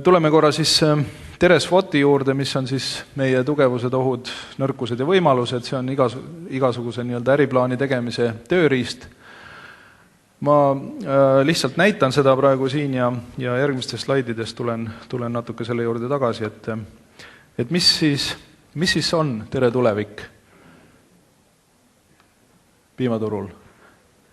Tuleme korra siis TereSWOT-i juurde, mis on siis meie tugevused, ohud, nõrkused ja võimalused. See on igasuguse nii-öelda äriplaani tegemise tööriist. Ma lihtsalt näitan seda praegu siin ja järgmistes slaidides tulen natuke selle juurde tagasi, et mis siis on Tere tulevik piimaturul.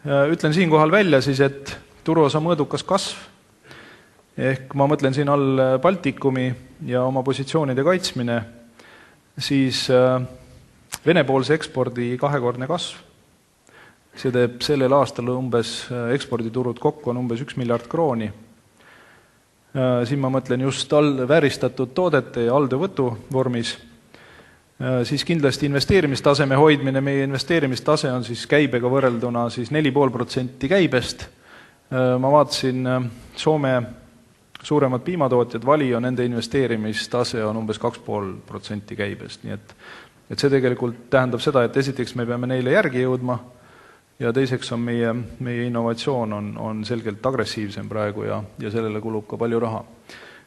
Ütlen siinkohal välja siis, et turuosa mõõdukas kasv, ehk ma mõtlen siin all Baltikumi ja oma positsioonide kaitsmine, siis Vene-poolse ekspordi kahekordne kasv. See teeb sellel aastal umbes eksporditurud kokku on umbes 1 miljard krooni. Siin ma mõtlen just vääristatud toodete ja alltöövõtu vormis. Siis kindlasti investeerimistaseme hoidmine. Meie investeerimistase on siis käibega võrrelduna siis 4,5% käibest. Ma vaatasin Soome suuremad piimatootjad, Valio, nende investeerimistase on umbes 2,5% käibest. Nii et see tegelikult tähendab seda, et esiteks me peame neile järgi jõudma ja teiseks on meie innovatsioon on selgelt agressiivsem praegu ja sellele kulub ka palju raha.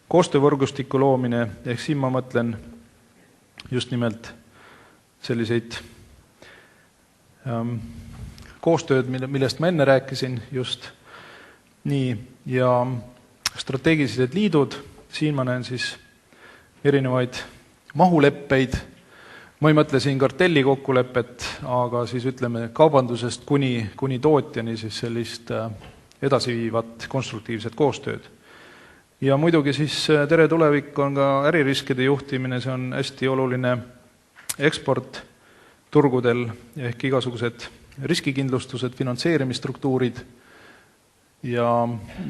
Koostöövõrgustiku loomine, ehk siin ma mõtlen just nimelt selliseid koostööd, millest ma enne rääkisin just nii, ja strateegilised liidud, siin ma näen siis erinevaid mahuleppeid. Ma ei mõtle siin kartelli kokkulepet, aga siis ütleme kaubandusest kuni tootjani siis sellist edasiviivat konstruktiivset koostööd. Ja muidugi siis Tere tulevik on ka äririskide juhtimine, see on hästi oluline eksport turgudel ehk igasugused riskikindlustused, finantseerimisstruktuurid ja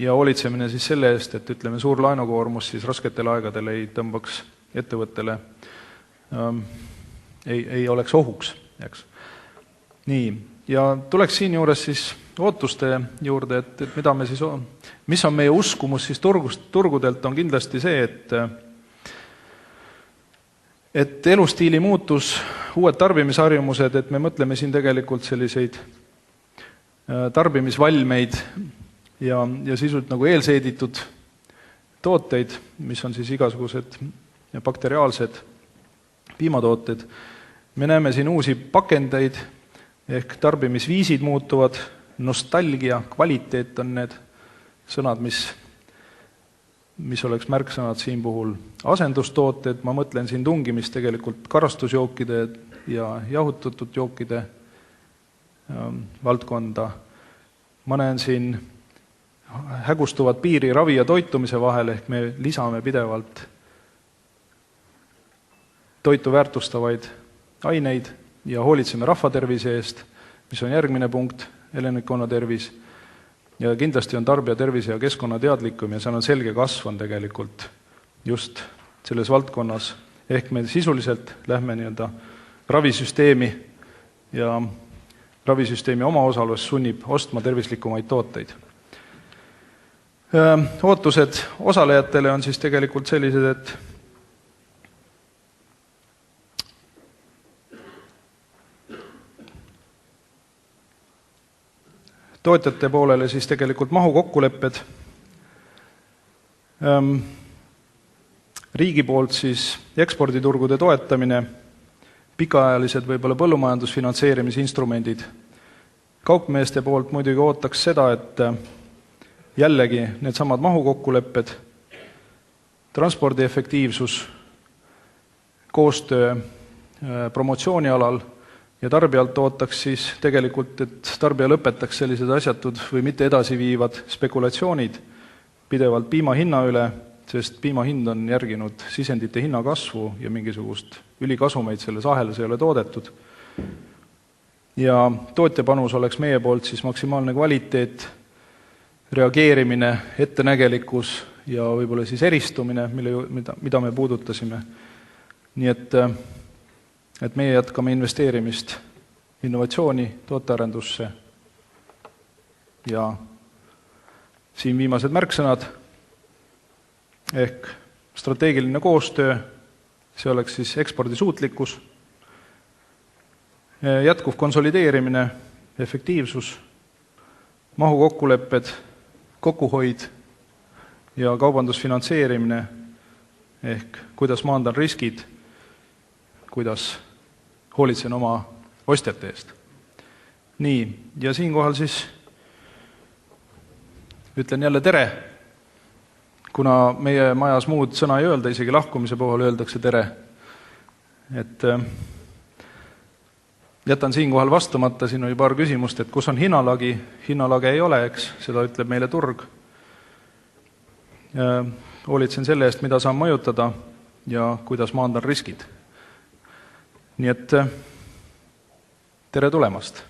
hoolitsemine siis selle eest, et ütleme suur laenukoormus siis rasketel aegadel ei tõmbaks ettevõttele ei oleks ohuks. Eks. Nii, ja tuleks siin juures siis ootuste juurde, et mida me siis mis on meie uskumus siis turgudelt, on kindlasti see, et elustiili muutus, uued tarbimisharjumused, et me mõtleme siin tegelikult selliseid tarbimisvalmeid ja sisult nagu eelseeditud tooteid, mis on siis igasugused bakteriaalsed piimatooted. Me näeme siin uusi pakendeid, ehk tarbimisviisid muutuvad, nostalgia, kvaliteet on need sõnad, mis oleks märksõnad siin puhul. Asendustooted, ma mõtlen siin tungimist tegelikult karastusjookide ja jahutatud jookide valdkonda. Ma näen siin hägustuvad piiri ravi ja toitumise vahel, ehk me lisame pidevalt toitu väärtustavaid aineid ja hoolitseme rahvatervise eest, mis on järgmine punkt, elanikkonna tervis. Ja kindlasti on tarbija tervise ja keskkonna teadlikum ja seal on selge kasv on tegelikult just selles valdkonnas. Ehk me sisuliselt lähme nii-öelda ravisüsteemi ja ravisüsteemi omaosalus sunnib ostma tervislikumaid tooteid. Ootused osalejatele on siis tegelikult sellised, et tootjate poolele siis tegelikult mahu kokkulepped. Riigi poolt siis eksporditurgude toetamine, pikaajalised võib-olla põllumajandusfinantseerimisinstrumendid. Kaupmeeste poolt muidugi ootaks seda, et jällegi need samad mahu kokkulepped, transpordi efektiivsus, koostöö promotsioonialal ja tarbijalt ootaks siis tegelikult, et tarbija lõpetaks sellised asjatud või mitte edasiviivad spekulatsioonid pidevalt piima hinna üle, sest piima hind on järginud sisendite hinna kasvu ja mingisugust ülikasumeid selles ahelas ei ole toodetud. Ja tootja panus oleks meie poolt siis maksimaalne kvaliteet, reageerimine, ettenägelikkus ja võib-olla siis eristumine, mida me puudutasime. Nii et meie jätkame investeerimist innovatsiooni, tootearendusse ja siin viimased märksõnad ehk strateegiline koostöö, see oleks siis ekspordisuutlikkus, jätkuv konsolideerimine, efektiivsus, mahu kokkulepped, kokkuhoid ja kaubandusfinantseerimine ehk kuidas maandan riskid, kuidas hoolitsen oma ostjate eest. Nii, ja siinkohal siis ütlen jälle tere, kuna meie majas muud sõna ei öelda, isegi lahkumise puhul öeldakse tere. Et jätan siinkohal vastamata, siin oli paar küsimust, et kus on hinnalagi. Hinnalage ei ole, eks, seda ütleb meile turg. Hoolitsen selle eest, mida saan mõjutada ja kuidas maandan riskid. Nii et tere tulemast!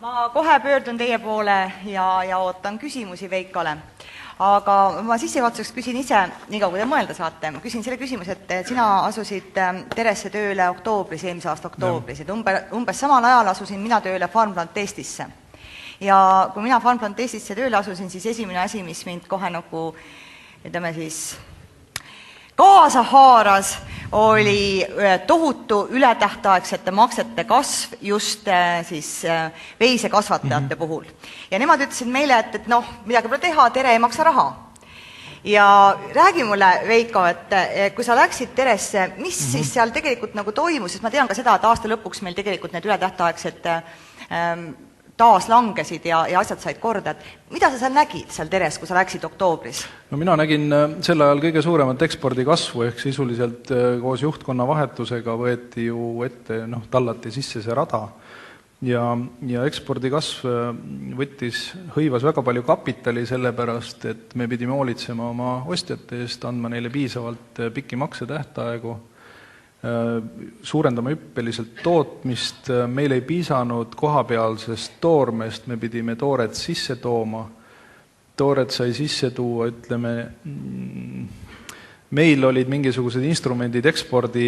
Ma kohe pöördun teie poole ja ootan küsimusi Veikole. Aga ma sissejuhatuseks küsin ise, nii kaua kui te mõelda saate, küsin selle küsimuse, et sina asusid Teresse tööle oktoobris, eelmise aasta oktoobris, et umbes samal ajal asusin mina tööle Farmplant Eestisse. Ja kui mina Farmplant Eestisse tööle asusin, siis esimene asi, mis mind kohe nagu, ütleme siis, kaasa haaras, oli tohutu ületähtaegsete maksete kasv just siis veisekasvatajate puhul. Ja nemad ütlesid meile, et noh, midagi pole teha, Tere ei maksa raha. Ja räägi mulle, Veiko, et kui sa läksid Teresse, mis siis seal tegelikult nagu toimus, sest ma tean ka seda, et aasta lõpuks meil tegelikult need ületähtaegsed taas langesid ja asjad said korda. Et mida sa seal nägid seal Teres, kui sa läksid oktoobris? No mina nägin sel ajal kõige suuremat ekspordi kasvu, ehk sisuliselt koos juhtkonna vahetusega võeti ju ette, tallati sisse see rada ja ekspordi kasv hõivas väga palju kapitali, sellepärast, et me pidime hoolitsema oma ostjate eest, andma neile piisavalt pikki maksetähtaegu, suurendama hüppeliselt tootmist, meil ei piisanud kohapealsest toormest, me pidime tooret sisse tooma, tooret sai sisse tuua, ütleme, meil olid mingisugused instrumendid ekspordi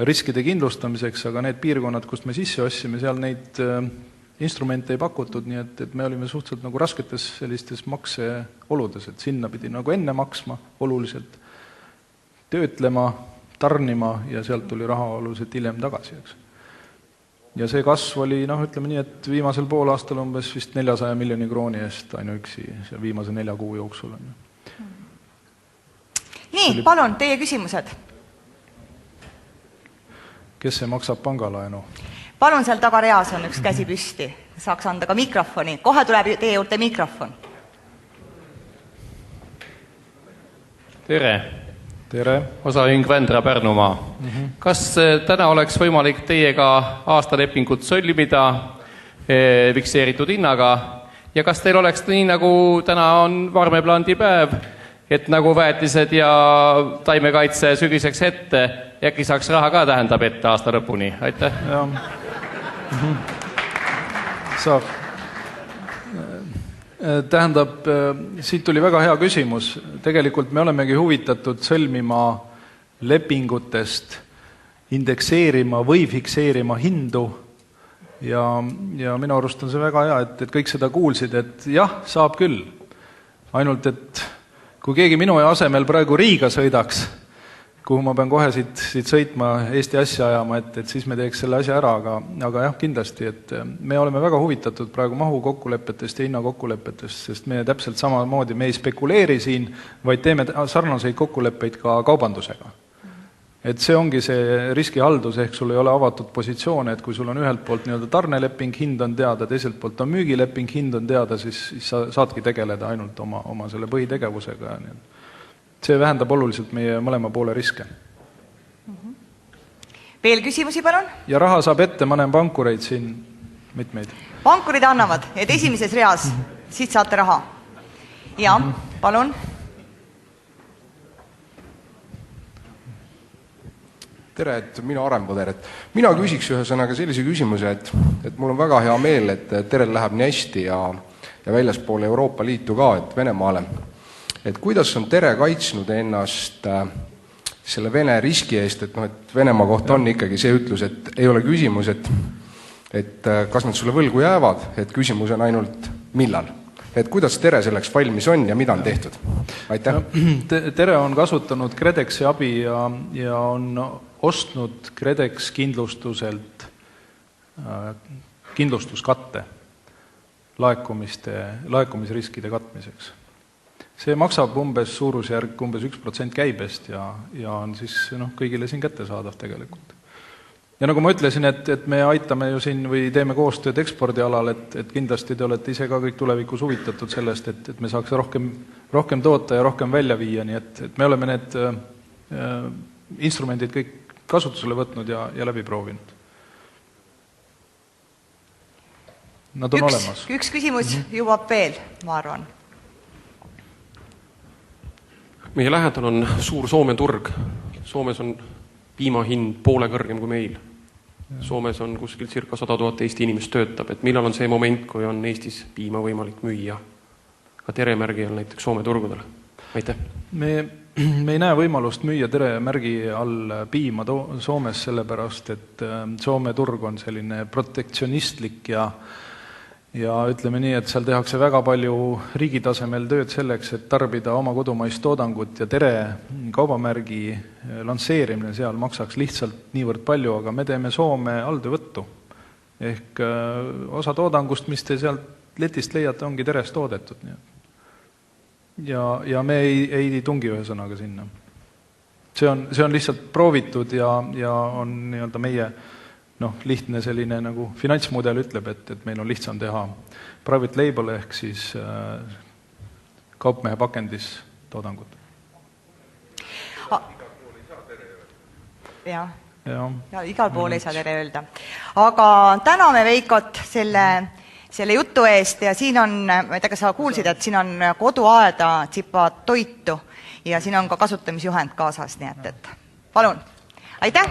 riskide kindlustamiseks, aga need piirkonnad, kust me sisse ossime, seal neid instrumente ei pakutud, nii et me olime suhteliselt nagu rasketes sellistes makseoludes, et sinna pidi nagu enne maksma oluliselt, töötlema, tarnima ja sealt tuli raha oluliselt hiljem tagasi. Eks. Ja see kasv oli, ütleme nii, et viimasel poolaastal umbes vist 400 miljoni krooni eest ainuüksi viimase 4 kuu jooksul. Nii, palun, teie küsimused. Kes see maksab pangalaenu? Palun, seal tagareas on üks käsi püsti. Saaks anda ka mikrofoni. Kohe tuleb teie juurde mikrofon. Tere! Tere! Osaühing Vändra Pärnumaa. Kas täna oleks võimalik teiega aastalepingut sõlmida fikseeritud hinnaga ja kas teil oleks nii, nagu täna on varmeplandi päev, et nagu väetised ja taimekaitse sügiseks ette, äkki saaks raha ka tähendab ette aasta lõpuni? Aitäh! Saab. Tähendab, siit tuli väga hea küsimus. Tegelikult me olemegi huvitatud sõlmima lepingutest, indekseerima või fikseerima hindu ja minu arust on see väga hea, et kõik seda kuulsid, et jah, saab küll. Ainult, et kui keegi minu asemel praegu Riiga sõidaks, kuhu ma pean kohe siit sõitma Eesti asja ajama, et siis me teeks selle asja ära, aga jah, kindlasti, et me oleme väga huvitatud praegu mahu kokkulepetest ja hinna kokkulepetest, sest me täpselt samamoodi, me ei spekuleeri siin, vaid teeme sarnaseid kokkuleppeid ka kaubandusega. Et see ongi see riskihaldus, ehk sul ei ole avatud positsioone, et kui sul on ühelt poolt nii-öelda tarneleping, hind on teada, teiselt poolt on müügileping, hind on teada, siis sa saadki tegeleda ainult oma selle põhitegevusega. See vähendab oluliselt meie mõlema poole riske. Veel küsimusi, palun? Ja raha saab ette, ma näen pankureid siin mitmeid. Pankurid annavad, et esimeses reas, siit saate raha. Ja, palun. Tere, et mina Arenpoder. Mina küsiks ühesõnaga sellise küsimuse, et mul on väga hea meel, et Terel läheb nii hästi ja väljaspool Euroopa Liitu ka, et Venemaale. Et kuidas on Tere kaitsnud ennast selle Vene riski eest, et Venemaa kohta on ikkagi see ütlus, et ei ole küsimus, et kas nad sulle võlgu jäävad, et küsimus on ainult millal. Et kuidas Tere selleks valmis on ja mida on tehtud? Aitäh! Tere on kasutanud KredExi abi ja on ostnud KredEx kindlustuselt kindlustuskatte. laekumisriskide katmiseks. See maksab suurusjärk umbes 1% käibest ja on siis kõigile siin kättesaadav tegelikult. Ja nagu ma ütlesin, et me aitame ju siin või teeme koostööd ekspordialal, et kindlasti te olete ise ka kõik tulevikus huvitatud sellest, et me saaks rohkem toota ja rohkem välja viia, nii et me oleme need instrumendid kõik kasutusele võtnud ja läbi proovinud. Nad on olemas. Üks küsimus jõuab veel, ma arvan. Meie lähedal on suur Soome turg. Soomes on piimahind poole kõrgem kui meil. Soomes on kuskil circa 100 000 Eesti inimest töötab, et millal on see moment, kui on Eestis piima võimalik müüa ka teremärgi all näiteks Soome turgudele? Aitäh! Me ei näe võimalust müüa teremärgi all piima Soomes sellepärast, et Soome turg on selline protektsionistlik ja ütleme nii, et seal tehakse väga palju riigitasemel tööd selleks, et tarbida oma kodumaist toodangut ja tere kaubamärgi lansseerimine seal maksaks lihtsalt niivõrd palju, aga me teeme Soome alltöövõttu. Ehk osa toodangust, mis te sealt letist leiate, ongi terest toodetud. Ja me ei tungi ühesõnaga sinna. See on lihtsalt proovitud ja on nii-öelda meie lihtne selline nagu finantsmudel ütleb, et meil on lihtsam teha private label ehk siis kaupmehe pakendis toodangut. Ja igal pool ei saa tere öelda. Aga täname Veikot selle jutu eest ja siin on, ma ei tea, kas sa kuulsid, et siin on koduaeda tsipa toitu ja siin on ka kasutamisjuhend kaasas, nii et palun, aitäh!